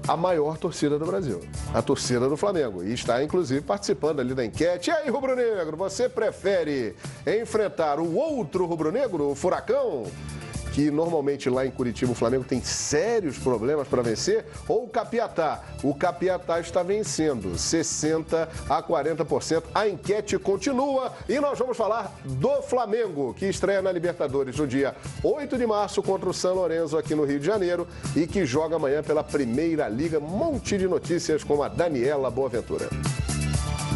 a maior torcida do Brasil, a torcida do Flamengo. E está, inclusive, participando ali da enquete. E aí, rubro-negro, você prefere enfrentar o outro rubro-negro, o Furacão, que normalmente lá em Curitiba o Flamengo tem sérios problemas para vencer, ou o Capiatá? O Capiatá está vencendo 60% a 40%. A enquete continua e nós vamos falar do Flamengo, que estreia na Libertadores no dia 8 de março contra o São Lourenço aqui no Rio de Janeiro e que joga amanhã pela Primeira Liga. Um monte de notícias com a Daniela Boaventura.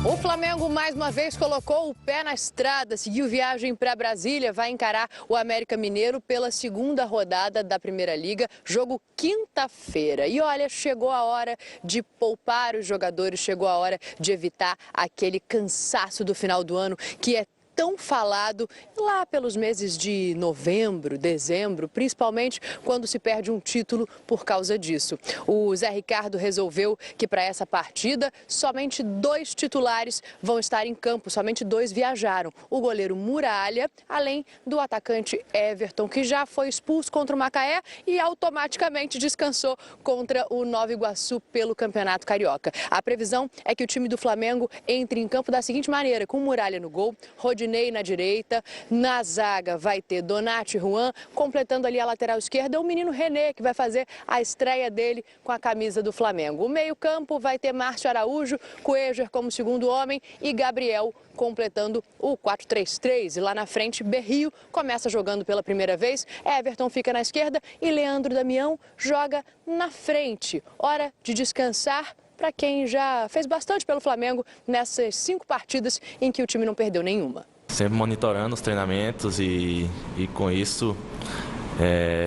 O Flamengo mais uma vez colocou o pé na estrada, seguiu viagem para Brasília, vai encarar o América Mineiro pela segunda rodada da Primeira Liga, jogo quinta-feira. E olha, chegou a hora de poupar os jogadores, chegou a hora de evitar aquele cansaço do final do ano que é tão falado lá pelos meses de novembro, dezembro, principalmente quando se perde um título por causa disso. O Zé Ricardo resolveu que para essa partida somente 2 titulares vão estar em campo, somente 2 viajaram. O goleiro Muralha, além do atacante Everton, que já foi expulso contra o Macaé e automaticamente descansou contra o Nova Iguaçu pelo Campeonato Carioca. A previsão é que o time do Flamengo entre em campo da seguinte maneira, com Muralha no gol, Rodinei na direita, na zaga vai ter Donati e Juan, completando ali a lateral esquerda, o menino René, que vai fazer a estreia dele com a camisa do Flamengo. O meio-campo vai ter Márcio Araújo, Cuéllar como segundo homem e Gabriel completando o 4-3-3. E lá na frente, Berrio começa jogando pela primeira vez, Everton fica na esquerda e Leandro Damião joga na frente. Hora de descansar para quem já fez bastante pelo Flamengo nessas 5 partidas em que o time não perdeu nenhuma. Sempre monitorando os treinamentos e com isso,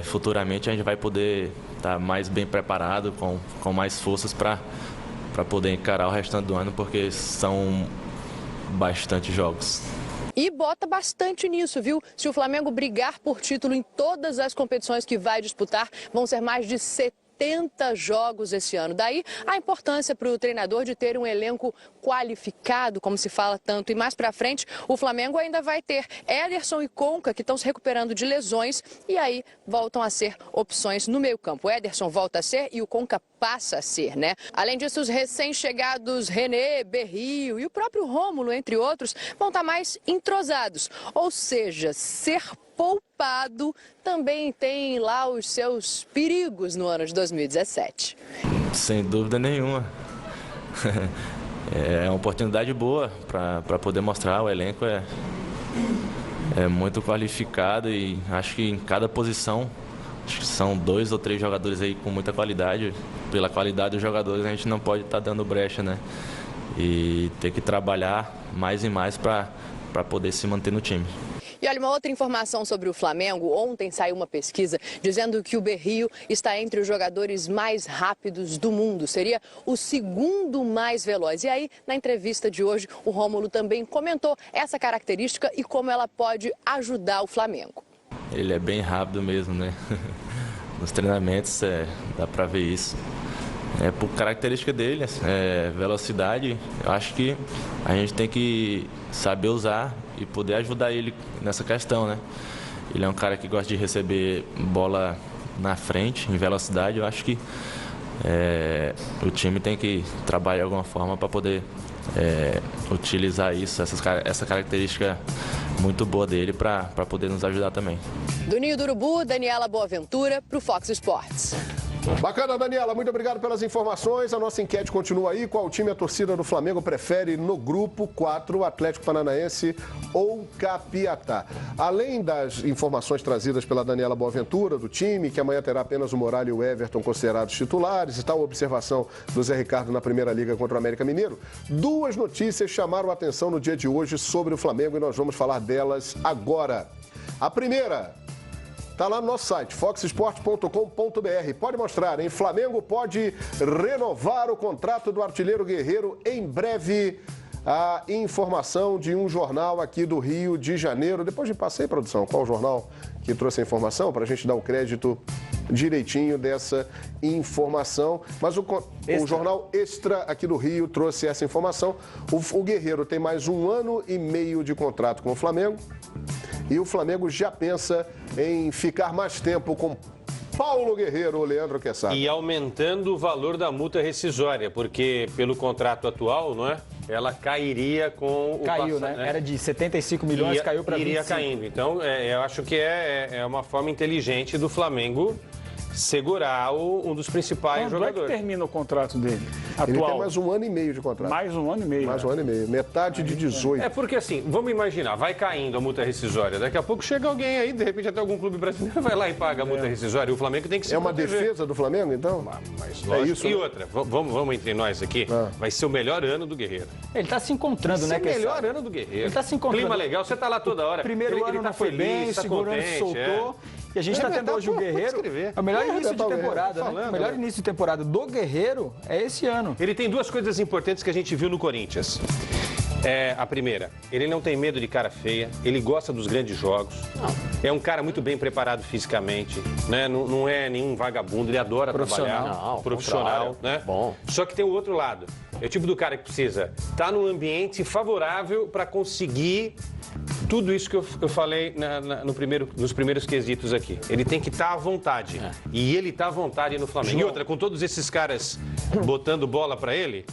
futuramente a gente vai poder estar mais bem preparado, com mais forças para poder encarar o restante do ano, porque são bastante jogos. E bota bastante nisso, viu? Se o Flamengo brigar por título em todas as competições que vai disputar, vão ser mais de 70 jogos esse ano. Daí a importância para o treinador de ter um elenco qualificado, como se fala tanto. E mais para frente, o Flamengo ainda vai ter Ederson e Conca, que estão se recuperando de lesões, e aí voltam a ser opções no meio-campo. O Ederson volta a ser e o Conca passa a ser, né? Além disso, os recém-chegados René, Berrio e o próprio Rômulo, entre outros, vão estar mais entrosados. Ou seja, ser poupado também tem lá os seus perigos no ano de 2017. Sem dúvida nenhuma. É uma oportunidade boa para poder mostrar. O elenco é muito qualificado e acho que em cada posição acho que são 2 ou 3 jogadores aí com muita qualidade. Pela qualidade dos jogadores a gente não pode estar dando brecha, né? E ter que trabalhar mais e mais para poder se manter no time. E olha, uma outra informação sobre o Flamengo. Ontem saiu uma pesquisa dizendo que o Berrio está entre os jogadores mais rápidos do mundo. Seria o segundo mais veloz. E aí, na entrevista de hoje, o Rômulo também comentou essa característica e como ela pode ajudar o Flamengo. Ele é bem rápido mesmo, né? Nos treinamentos dá para ver isso. Por característica dele, velocidade, eu acho que a gente tem que saber usar e poder ajudar ele nessa questão, né? Ele é um cara que gosta de receber bola na frente, em velocidade. Eu acho que o time tem que trabalhar de alguma forma para poder utilizar isso, essa característica muito boa dele para poder nos ajudar também. Do Ninho do Urubu, Daniela Boaventura para o Fox Sports. Bacana, Daniela. Muito obrigado pelas informações. A nossa enquete continua aí. Qual time a torcida do Flamengo prefere no grupo 4, Atlético Paranaense ou Capiatá? Além das informações trazidas pela Daniela Boaventura, do time, que amanhã terá apenas o Muralha e o Everton considerados titulares, e tal observação do Zé Ricardo na Primeira Liga contra o América Mineiro, 2 notícias chamaram a atenção no dia de hoje sobre o Flamengo e nós vamos falar delas agora. A primeira está lá no nosso site, foxsport.com.br. Pode mostrar, hein? Flamengo pode renovar o contrato do artilheiro Guerreiro em breve. A informação de um jornal aqui do Rio de Janeiro. Depois de passei, produção, qual jornal que trouxe a informação? Para a gente dar o crédito direitinho dessa informação. Mas o jornal Extra aqui do Rio trouxe essa informação. O Guerreiro tem mais 1 ano e meio de contrato com o Flamengo. E o Flamengo já pensa em ficar mais tempo com Paulo Guerreiro, o Leandro Quesada. E aumentando o valor da multa rescisória, porque pelo contrato atual, não é? Ela cairia com o Caiu, né? Era de 75 milhões, caiu para 25. Iria caindo. Então, eu acho que é uma forma inteligente do Flamengo segurar um dos principais jogadores. Quando é que termina o contrato dele? Atual? Ele tem mais 1 ano e meio de contrato. Mais 1 ano e meio. Mais 1 ano e meio. Metade de 18. É porque assim, vamos imaginar, vai caindo a multa rescisória. Daqui a pouco chega alguém aí, de repente até algum clube brasileiro vai lá e paga a multa rescisória. E o Flamengo tem que se É uma proteger. defesa do Flamengo, então? Mas lógico. isso, E né? outra, vamos entre nós aqui, vai ser o melhor ano do Guerreiro. Ele está se encontrando, né, Esse é o melhor ano do Guerreiro. Ele está se encontrando. Clima legal, você tá lá toda hora. Primeiro ano tá não foi feliz, bem, tá segundo ano contente, soltou. E a gente está tendo hoje o Guerreiro. É o melhor início de temporada, né? O melhor início de temporada do Guerreiro é esse ano. Ele tem 2 coisas importantes que a gente viu no Corinthians. A primeira, ele não tem medo de cara feia, ele gosta dos grandes jogos, é um cara muito bem preparado fisicamente, né? Não é nenhum vagabundo, ele adora trabalhar, profissional, né? Bom. Só que tem o outro lado, é o tipo do cara que precisa estar num ambiente favorável para conseguir tudo isso que eu falei nos primeiros quesitos aqui. Ele tem que estar à vontade. E ele está à vontade no Flamengo. E outra, com todos esses caras botando bola para ele,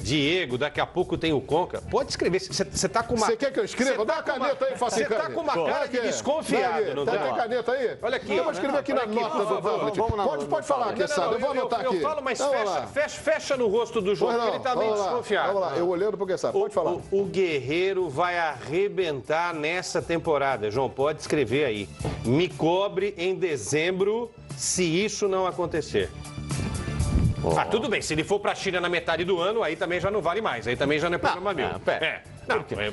Diego, daqui a pouco tem o Conca. Pode escrever. Você tá com uma... Você quer que eu escreva? Dá a caneta aí, Facicani. Você tá com uma cara de desconfiado. Não tá a caneta aí? Olha aqui. Eu vou escrever aqui na nota do Vamos pode falar, Quesada. Eu vou anotar aqui. Eu falo, mas fecha no rosto do João, porque ele tá bem desconfiado. Vamos lá, eu olhando pro Quesada. Pode falar. O Guerreiro vai arrebentar nessa temporada, João. Pode escrever aí. Me cobre em dezembro se isso não acontecer. Tudo bem, se ele for pra China na metade do ano, aí também já não vale mais, aí também já não é problema meu.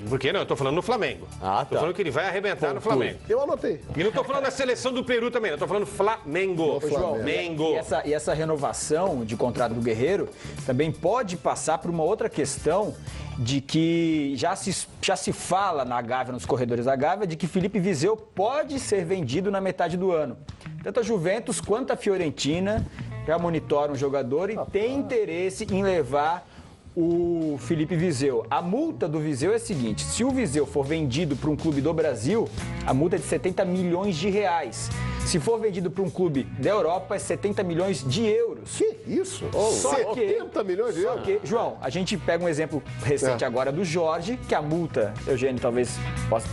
Por que não? Eu tô falando no Flamengo. Tô falando que ele vai arrebentar no Flamengo. Eu anotei. E não tô falando da seleção do Peru também, eu tô falando Flamengo. Flamengo. E essa renovação de contrato do Guerreiro também pode passar por uma outra questão de que já se fala na Gávea, nos corredores da Gávea, de que Felipe Viseu pode ser vendido na metade do ano. Tanto a Juventus quanto a Fiorentina já monitoram o jogador e tem interesse em levar o Felipe Viseu. A multa do Viseu é a seguinte: se o Viseu for vendido para um clube do Brasil, a multa é de 70 milhões de reais. Se for vendido para um clube da Europa, é 70 milhões de euros. Que isso? 70 milhões de euros? Só que, João, a gente pega um exemplo recente agora do Jorge, que a multa, Eugênio talvez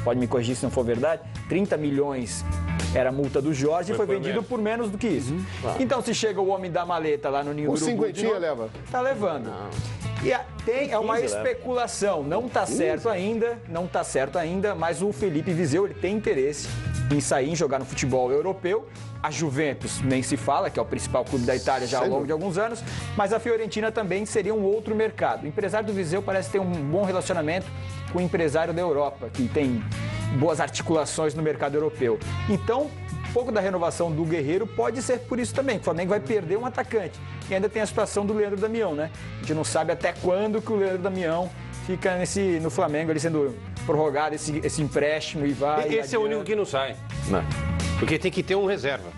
pode me corrigir se não for verdade, 30 milhões era a multa do Jorge e foi vendido por menos do que isso. Então, se chega o homem da maleta lá no Ninho do Urubu... 50 leva. Tá levando. E é uma especulação, não está certo ainda, mas o Felipe Viseu ele tem interesse em sair, em jogar no futebol europeu. A Juventus nem se fala, que é o principal clube da Itália já ao longo de alguns anos, mas a Fiorentina também seria um outro mercado. O empresário do Viseu parece ter um bom relacionamento com o empresário da Europa, que tem boas articulações no mercado europeu. Então, um pouco da renovação do Guerreiro pode ser por isso também, que o Flamengo vai perder um atacante. E ainda tem a situação do Leandro Damião, né? A gente não sabe até quando que o Leandro Damião fica no Flamengo, ele sendo prorrogado esse empréstimo e vai... Esse é o único que não sai. Porque tem que ter um reserva.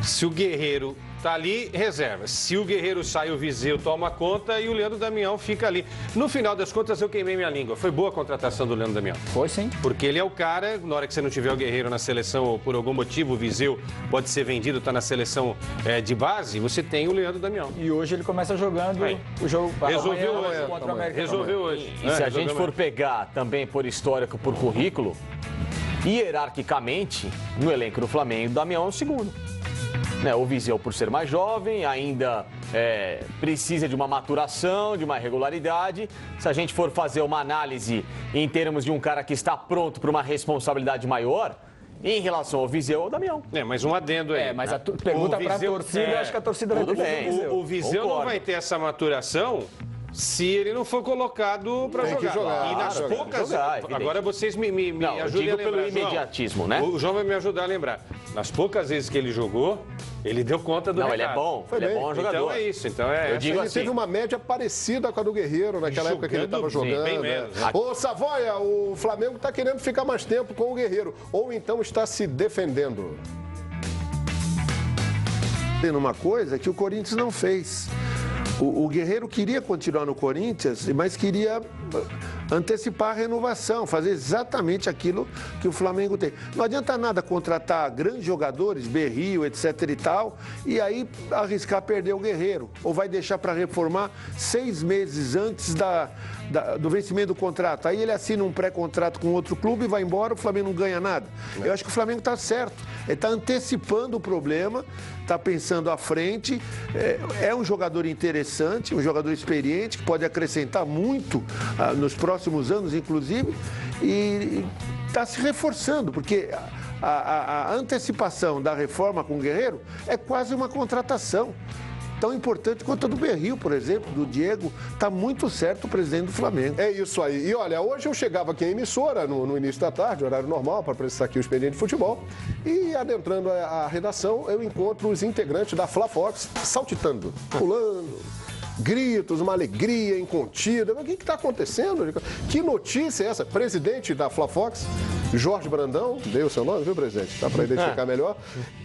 Se o Guerreiro tá ali, reserva. Se o Guerreiro sai, o Viseu toma conta e o Leandro Damião fica ali. No final das contas, eu queimei minha língua. Foi boa a contratação do Leandro Damião. Foi, sim. Porque ele é o cara, na hora que você não tiver o Guerreiro na seleção ou por algum motivo o Viseu pode ser vendido, tá na seleção de base, você tem o Leandro Damião. E hoje ele começa jogando o jogo... Resolveu hoje. Contra o América. Resolveu hoje. E se a gente for pegar também por histórico, por currículo, hierarquicamente, no elenco do Flamengo, o Damião é o segundo. O Viseu, por ser mais jovem, ainda precisa de uma maturação, de uma regularidade. Se a gente for fazer uma análise em termos de um cara que está pronto para uma responsabilidade maior, em relação ao Viseu, é o Damião. Mas um adendo aí. Mas a pergunta para a torcida, acho que a torcida vai ter o Viseu. O Viseu não vai ter essa maturação se ele não for colocado para jogar. E nas poucas... Agora vocês me ajudem a lembrar. Pelo imediatismo, né? O João vai me ajudar a lembrar. Nas poucas vezes que ele jogou, ele deu conta do recado. Ele é bom. Ele é bom jogador. Então é isso. Eu digo ele assim, teve uma média parecida com a do Guerreiro naquela época que ele estava jogando. Bem menos. Ô, Savoia, o Flamengo está querendo ficar mais tempo com o Guerreiro. Ou então está se defendendo. Tem uma coisa que o Corinthians não fez. O Guerreiro queria continuar no Corinthians, mas queria antecipar a renovação, fazer exatamente aquilo que o Flamengo tem. Não adianta nada contratar grandes jogadores, Berrio, etc e tal, e aí arriscar perder o Guerreiro. Ou vai deixar para reformar 6 meses antes do vencimento do contrato. Aí ele assina um pré-contrato com outro clube e vai embora, o Flamengo não ganha nada. Eu acho que o Flamengo está certo. Ele está antecipando o problema, está pensando à frente. É um jogador interessante, um jogador experiente, que pode acrescentar muito nos próximos anos, inclusive, e está se reforçando, porque a antecipação da reforma com o Guerreiro é quase uma contratação. Tão importante quanto a do Berrio, por exemplo, do Diego. Está muito certo o presidente do Flamengo. É isso aí. E olha, hoje eu chegava aqui à emissora, no início da tarde, horário normal, para apresentar aqui o Expediente de Futebol. E adentrando a redação, eu encontro os integrantes da Fla Fox saltitando, pulando, gritos, uma alegria incontida. O que está acontecendo? Que notícia é essa? Presidente da Fla Fox, Jorge Brandão, dei o seu nome, viu, presidente? Dá para identificar melhor.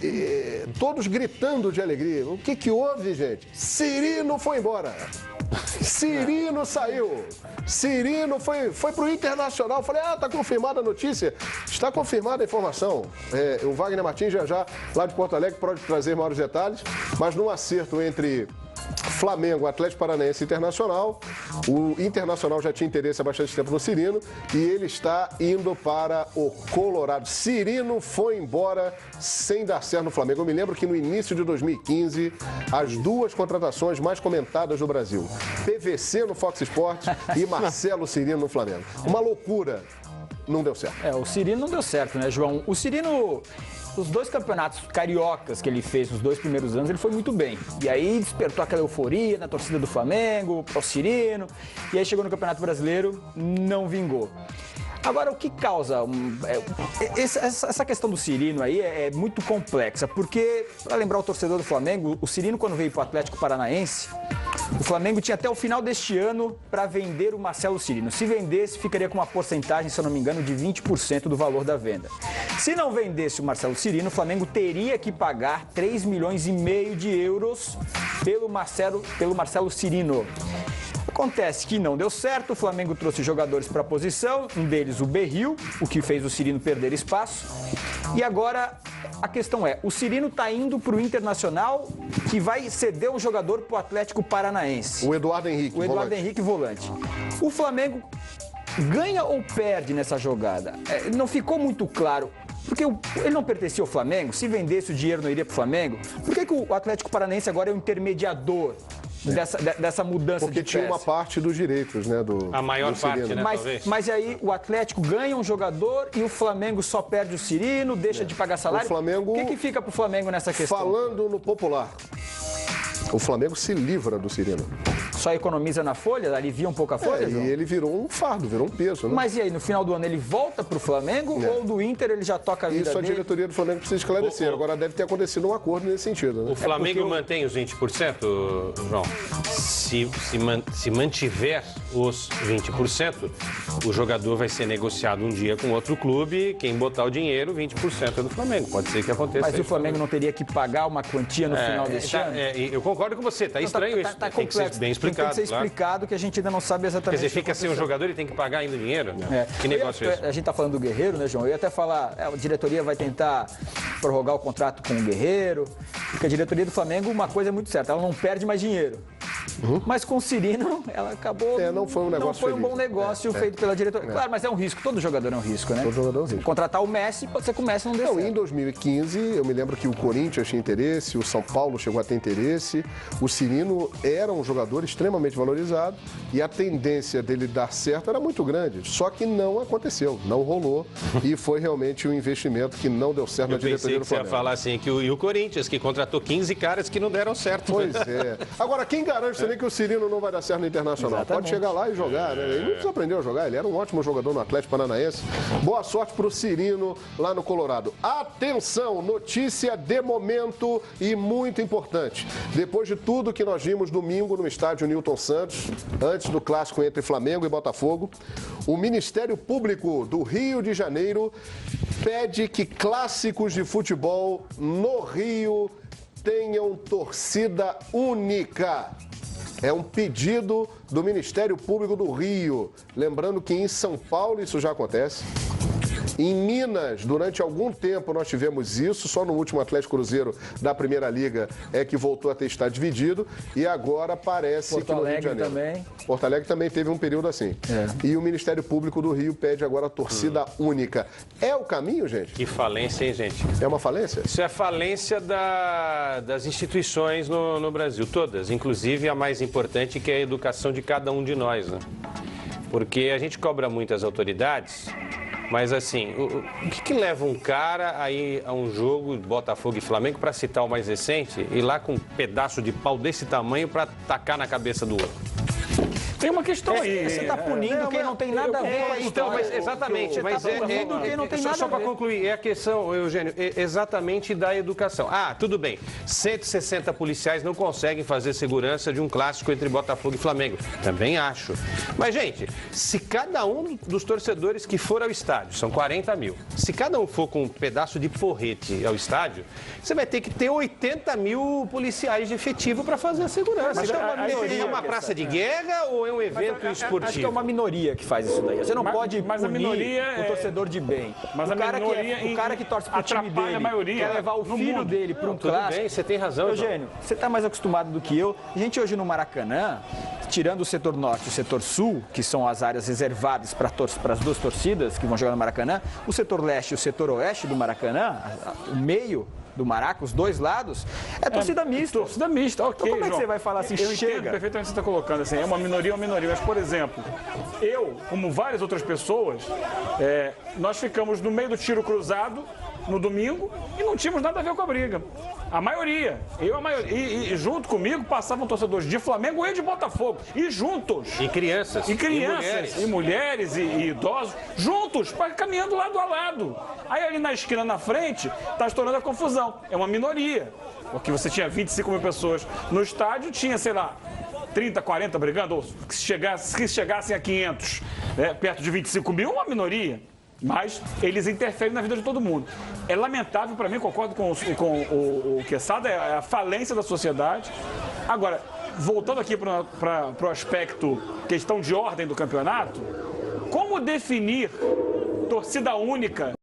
E todos gritando de alegria. O que houve, gente? Cirino foi embora. Cirino saiu. Cirino foi para o Internacional. Falei, tá confirmada a notícia. Está confirmada a informação. O Wagner Martins já, lá de Porto Alegre, pode trazer maiores detalhes. Mas num acerto entre Flamengo, Atlético Paranaense e Internacional. O Internacional já tinha interesse há bastante tempo no Cirino e ele está indo para o Colorado. Cirino foi embora sem dar certo no Flamengo. Eu me lembro que no início de 2015, as duas contratações mais comentadas do Brasil, PVC no Fox Sports e Marcelo Cirino no Flamengo. Uma loucura. Não deu certo. O Cirino não deu certo, né, João? O Cirino... Os 2 campeonatos cariocas que ele fez nos 2 primeiros anos, ele foi muito bem. E aí despertou aquela euforia na torcida do Flamengo, pro Cirino. E aí chegou no Campeonato Brasileiro, não vingou. Agora, o que causa essa questão do Cirino aí é muito complexa, porque, para lembrar o torcedor do Flamengo, o Cirino, quando veio para o Atlético Paranaense, o Flamengo tinha até o final deste ano para vender o Marcelo Cirino. Se vendesse, ficaria com uma porcentagem, se eu não me engano, de 20% do valor da venda. Se não vendesse o Marcelo Cirino, o Flamengo teria que pagar 3,5 milhões de euros pelo Marcelo Cirino. Acontece que não deu certo, o Flamengo trouxe jogadores para a posição, um deles o Berrio, o que fez o Cirino perder espaço. E agora a questão é, o Cirino está indo para o Internacional, que vai ceder um jogador para o Atlético Paranaense. O Eduardo Henrique, volante. O Flamengo ganha ou perde nessa jogada? Não ficou muito claro. Porque ele não pertencia ao Flamengo, se vendesse o dinheiro não iria para o Flamengo. Por que o Atlético Paranaense agora é o intermediador dessa mudança de peça? Porque tinha uma parte dos direitos, né? A maior parte, né? Mas aí o Atlético ganha um jogador e o Flamengo só perde o Cirino, deixa de pagar salário. O que fica pro Flamengo nessa questão? Falando no popular, o Flamengo se livra do Cirino. Só economiza na folha? Alivia um pouco a folha, João? E ele virou um fardo, virou um peso, né? Mas e aí, no final do ano ele volta pro Flamengo ou do Inter ele já toca a vida dele? Isso a diretoria do Flamengo precisa esclarecer. Agora deve ter acontecido um acordo nesse sentido, né? O Flamengo mantém os 20%, João? Se mantiver os 20%, o jogador vai ser negociado um dia com outro clube, quem botar o dinheiro, 20% é do Flamengo. Pode ser que aconteça. Mas o Flamengo não teria que pagar uma quantia no final desse ano? Eu concordo com você, tá estranho isso. Tem que ser bem explicado. Tem que ser explicado, que a gente ainda não sabe exatamente. Quer dizer, fica sem o jogador e tem que pagar ainda dinheiro? Que negócio é esse? A gente tá falando do Guerreiro, né, João? Eu ia até falar, a diretoria vai tentar prorrogar o contrato com o Guerreiro, porque a diretoria do Flamengo, uma coisa é muito certa, ela não perde mais dinheiro. Mas com o Cirino, ela acabou... não foi um negócio Não foi um bom negócio feito pela diretoria. Claro, mas é um risco, todo jogador é um risco, né? Todo jogador é um risco. Contratar o Messi, pode ser que o Messi não dê certo. Em 2015, eu me lembro que o Corinthians tinha interesse, o São Paulo chegou a ter interesse, o Cirino era um jogador extremamente valorizado e a tendência dele dar certo era muito grande, só que não aconteceu, não rolou e foi realmente um investimento que não deu certo na diretoria do Flamengo. Você ia falar assim, que o Corinthians, que contratou 15 caras que não deram certo. Pois é. Agora, quem garante também que o Cirino não vai dar certo no Internacional? Exatamente. Pode chegar lá e jogar, né? Ele não precisa aprender a jogar, ele era um ótimo jogador no Atlético Paranaense. Boa sorte pro Cirino lá no Colorado. Atenção, notícia de momento e muito importante. Depois de tudo que nós vimos domingo no estádio Newton Santos, antes do clássico entre Flamengo e Botafogo, o Ministério Público do Rio de Janeiro pede que clássicos de futebol no Rio tenham torcida única. É um pedido do Ministério Público do Rio. Lembrando que em São Paulo isso já acontece. Em Minas, durante algum tempo nós tivemos isso, só no último Atlético Cruzeiro da Primeira Liga é que voltou a ter estado dividido e agora parece que no Rio de Janeiro. Também. Porto Alegre também teve um período assim. E o Ministério Público do Rio pede agora a torcida única. É o caminho, gente? Que falência, hein, gente? É uma falência? Isso é falência das instituições no Brasil, todas, inclusive a mais importante, que é a educação de cada um de nós, né? Porque a gente cobra muitas autoridades, mas assim, o que leva um cara a ir a um jogo Botafogo e Flamengo, para citar o mais recente, ir lá com um pedaço de pau desse tamanho para tacar na cabeça do outro? Tem uma questão aí. Você está punindo quem não tem nada a ver com a então, mas exatamente. Mas quem não tem nada só a ver. para concluir, é a questão, Eugênio, exatamente da educação. Ah, tudo bem. 160 policiais não conseguem fazer segurança de um clássico entre Botafogo e Flamengo. Também acho. Mas, gente, se cada um dos torcedores que for ao estádio, são 40 mil, se cada um for com um pedaço de porrete ao estádio, você vai ter que ter 80 mil policiais de efetivo para fazer a segurança. Mas É uma praça de guerra ou é um evento esportivo? Acho que é uma minoria que faz isso daí. Você não pode punir o torcedor de bem. Mas o cara que torce pro time dele, a maioria, quer levar o filho dele para um Tudo clássico. bem, você tem razão, Eugênio, você está mais acostumado do que eu. A gente hoje no Maracanã, tirando o setor norte e o setor sul, que são as áreas reservadas para as duas torcidas que vão jogar no Maracanã, o setor leste e o setor oeste do Maracanã, o meio do Maraca, os dois lados, é torcida mista. Torcida mista, ok. Então como é que João, você vai falar assim, eu chega? entendo perfeitamente o que você está colocando, assim, é uma minoria, mas, por exemplo, eu, como várias outras pessoas, nós ficamos no meio do tiro cruzado no domingo e não tínhamos nada a ver com a briga. A maioria, e junto comigo passavam torcedores de Flamengo e de Botafogo, e juntos. E crianças. E mulheres, e idosos, juntos, caminhando lado a lado. Aí ali na esquina, na frente, está estourando a confusão. É uma minoria. Porque você tinha 25 mil pessoas no estádio, tinha, sei lá, 30, 40 brigando, ou que chegassem a 500, perto de 25 mil, uma minoria. Mas eles interferem na vida de todo mundo. É lamentável para mim, concordo com o Quesada, é a falência da sociedade. Agora, voltando aqui para o aspecto questão de ordem do campeonato, como definir torcida única